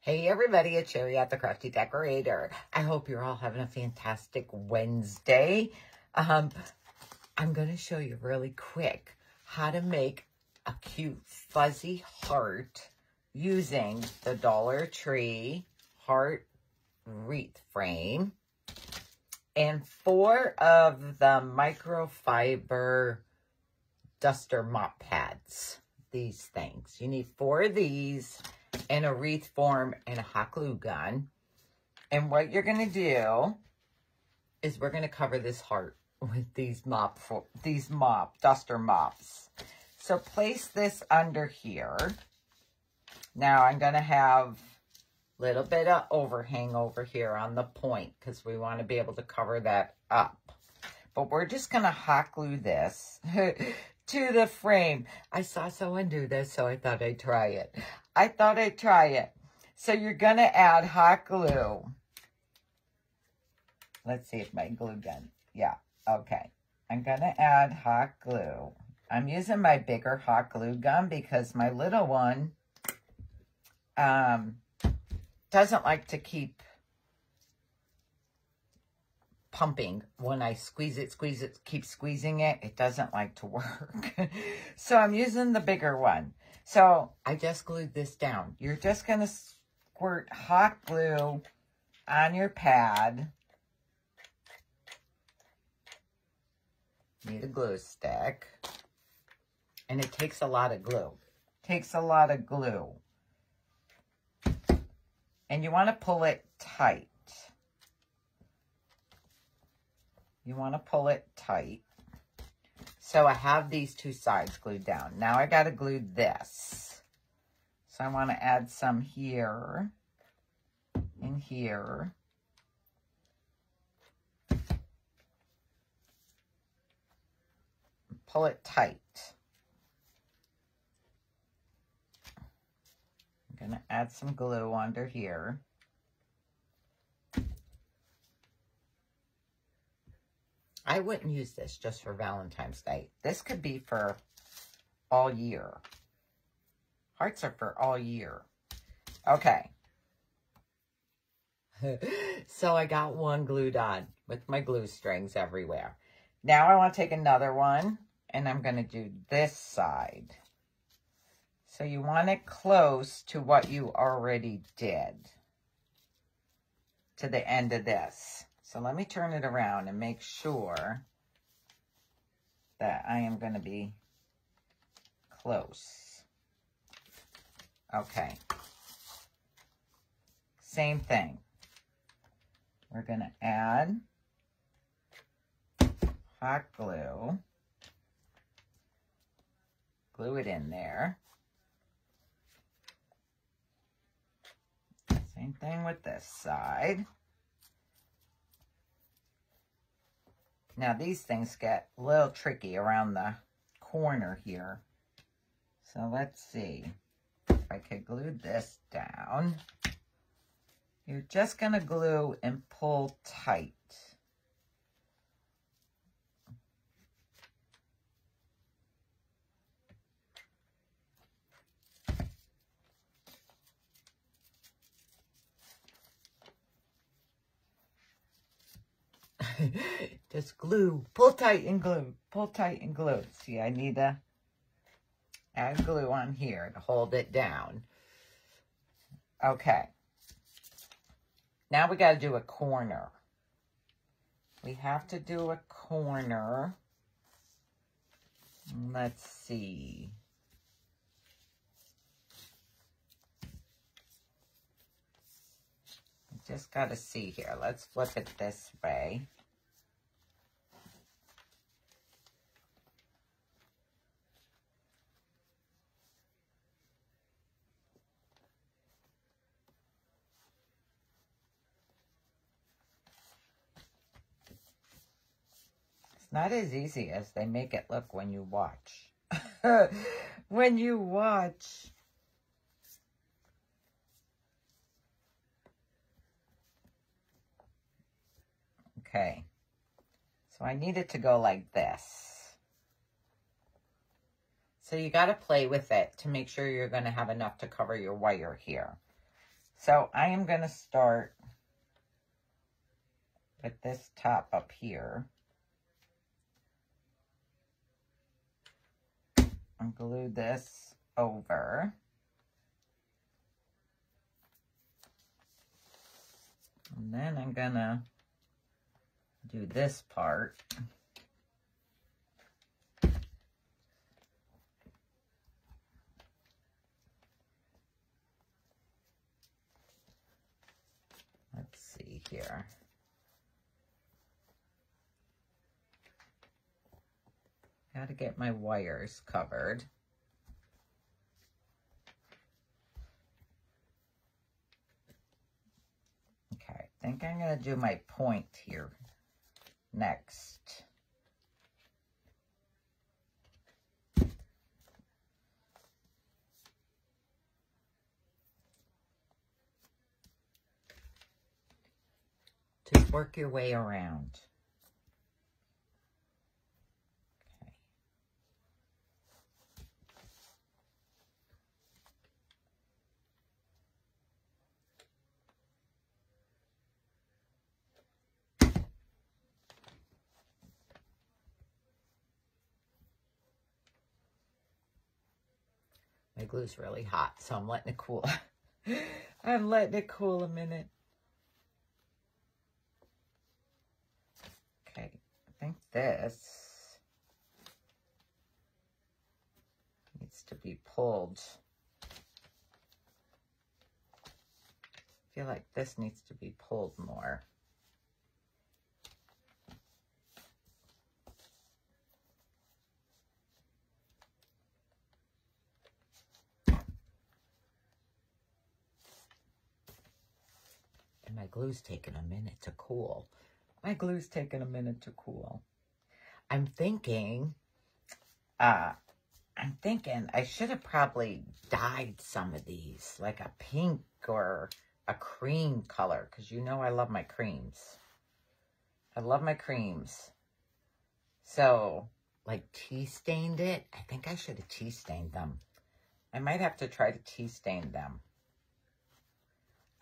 Hey everybody, it's Sherry at the Crafty Decorator. I hope you're all having a fantastic Wednesday. I'm going to show you really quick how to make a cute fuzzy heart using the Dollar Tree heart wreath frame and 4 of the microfiber duster mop pads. These things. You need 4 of these and a wreath form and a hot glue gun. And what you're going to do is we're going to cover this heart with these duster mops. So place this under here. Now I'm going to have a little bit of overhang over here on the point because we want to be able to cover that up. But we're just going to hot glue this to the frame. I saw someone do this, so I thought I'd try it. So you're going to add hot glue. Let's see if my glue gun, yeah, okay. I'm going to add hot glue. I'm using my bigger hot glue gun because my little one doesn't like to keep pumping. When I squeeze it, keep squeezing it, it doesn't like to work. So I'm using the bigger one. So I just glued this down. You're just going to squirt hot glue on your pad. Need a glue stick. And it takes a lot of glue. And you want to pull it tight. So I have these 2 sides glued down. Now I got to glue this. So I want to add some here and here. Pull it tight. I'm going to add some glue under here. I wouldn't use this just for Valentine's Day. This could be for all year. Hearts are for all year. Okay. So I got one glued on with my glue strings everywhere. Now I want to take another one and I'm going to do this side. So you want it close to what you already did. To the end of this. So let me turn it around and make sure that I am going to be close. Okay. Same thing. We're going to add hot glue. Glue it in there. Same thing with this side. Now, these things get a little tricky around the corner here. So, let's see if I could glue this down. You're just going to glue and pull tight. Just glue, pull tight and glue, See, I need to add glue on here to hold it down. Okay. Now we got to do a corner. We have to do a corner. Let's see. Just got to see here. Let's flip it this way. It's not as easy as they make it look when you watch. When you watch. Okay. So I need it to go like this. So you got to play with it to make sure you're going to have enough to cover your wire here. So I am going to start with this top up here. And glue this over. And then I'm going to do this part. Let's see here. Got to get my wires covered. Okay, I think I'm going to do my point here next. Just work your way around. My glue's really hot, so I'm letting it cool. I'm letting it cool a minute. Okay, I think this needs to be pulled. I feel like this needs to be pulled more. And my glue's taking a minute to cool. My glue's taking a minute to cool. I'm thinking I should have probably dyed some of these, like a pink or a cream color, because you know I love my creams. I love my creams. So, like tea stained it. I think I should have tea stained them. I might have to try to tea stain them.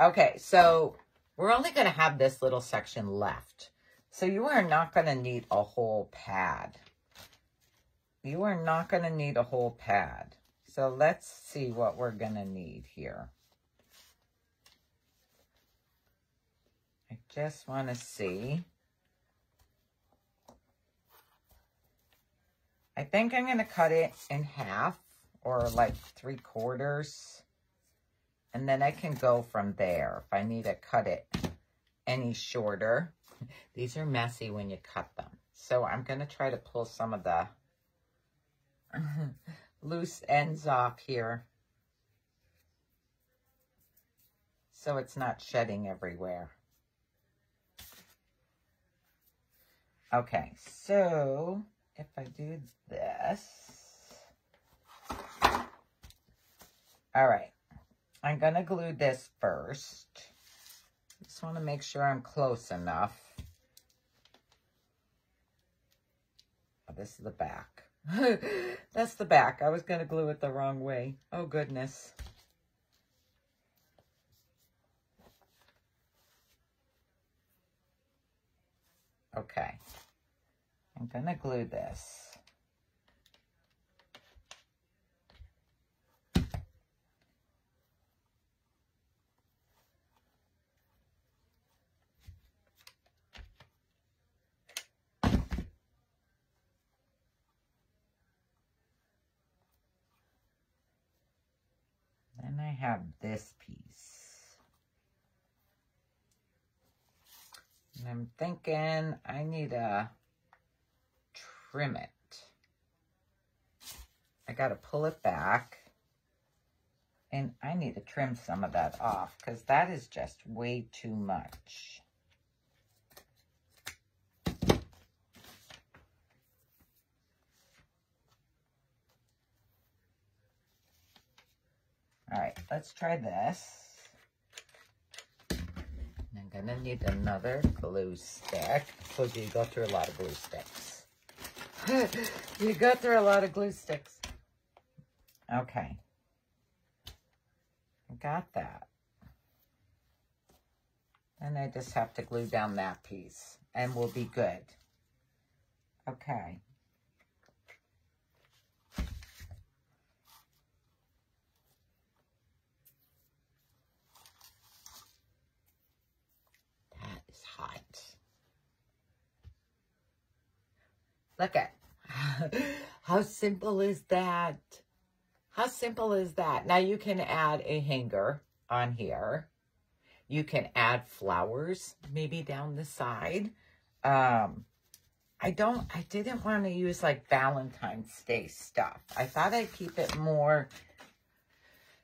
Okay, so we're only going to have this little section left. So you are not going to need a whole pad. You are not going to need a whole pad. So let's see what we're going to need here. I just want to see. I think I'm going to cut it in half or like 3/4. And then I can go from there if I need to cut it any shorter. These are messy when you cut them. So I'm going to try to pull some of the loose ends off here so it's not shedding everywhere. Okay, so if I do this, all right, I'm going to glue this first. Just want to make sure I'm close enough. Oh, this is the back. That's the back. I was going to glue it the wrong way. Oh, goodness. Okay. I'm going to glue this. Then I have this piece. And I'm thinking I need to trim it. I got to pull it back. And I need to trim some of that off because that is just way too much. All right, let's try this. I'm going to need another glue stick. I told you, you go through a lot of glue sticks. You go through a lot of glue sticks. Okay. I got that. And I just have to glue down that piece and we'll be good. Okay. That is hot. Look at how simple is that? How simple is that? Now you can add a hanger on here. You can add flowers maybe down the side. I didn't want to use like Valentine's Day stuff. I thought I'd keep it more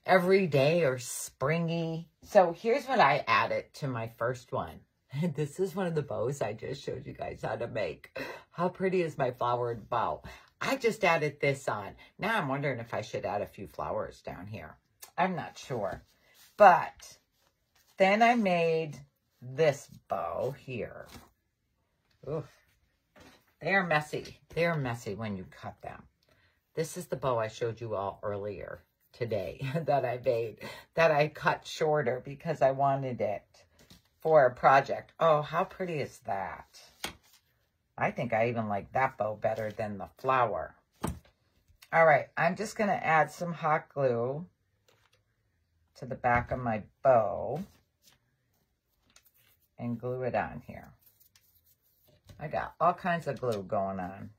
everyday or springy. So here's what I added to my first one. This is one of the bows I just showed you guys how to make. How pretty is my flowered bow? I just added this on. Now I'm wondering if I should add a few flowers down here. I'm not sure. But then I made this bow here. Oof. They're messy. They're messy when you cut them. This is the bow I showed you all earlier today that I made, that I cut shorter because I wanted it for a project. Oh, how pretty is that? I think I even like that bow better than the flower. All right, I'm just going to add some hot glue to the back of my bow and glue it on here. I got all kinds of glue going on.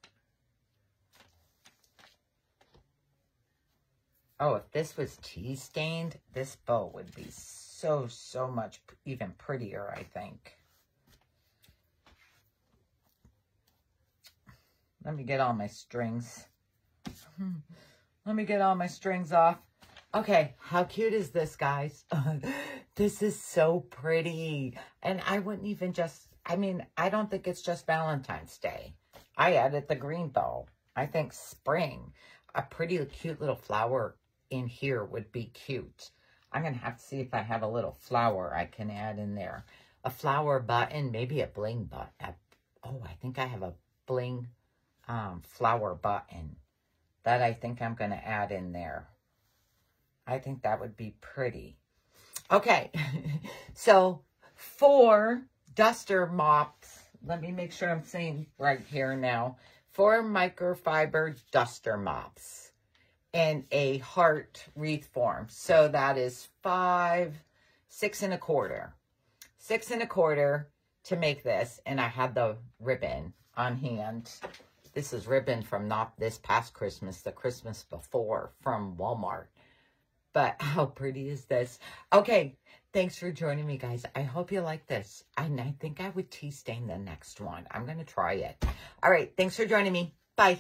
Oh, if this was tea stained, this bow would be so much even prettier, I think. Let me get all my strings. Let me get all my strings off. Okay, how cute is this, guys? This is so pretty. And I wouldn't even just, I mean, I don't think it's just Valentine's Day. I added the green bow. I think spring, a pretty cute little flower in here would be cute. I'm going to have to see if I have a little flower I can add in there. A flower button, maybe a bling button. Oh, I think I have a bling flower button that I think I'm going to add in there. I think that would be pretty. Okay, so 4 duster mops. Let me make sure I'm saying right here now. 4 microfiber duster mops in a heart wreath form. So that is 6 1/4. 6 1/4 to make this. And I had the ribbon on hand. This is ribbon from not this past Christmas, the Christmas before from Walmart. But how pretty is this? Okay, thanks for joining me, guys. I hope you like this. And I think I would tea stain the next one. I'm going to try it. All right, thanks for joining me. Bye.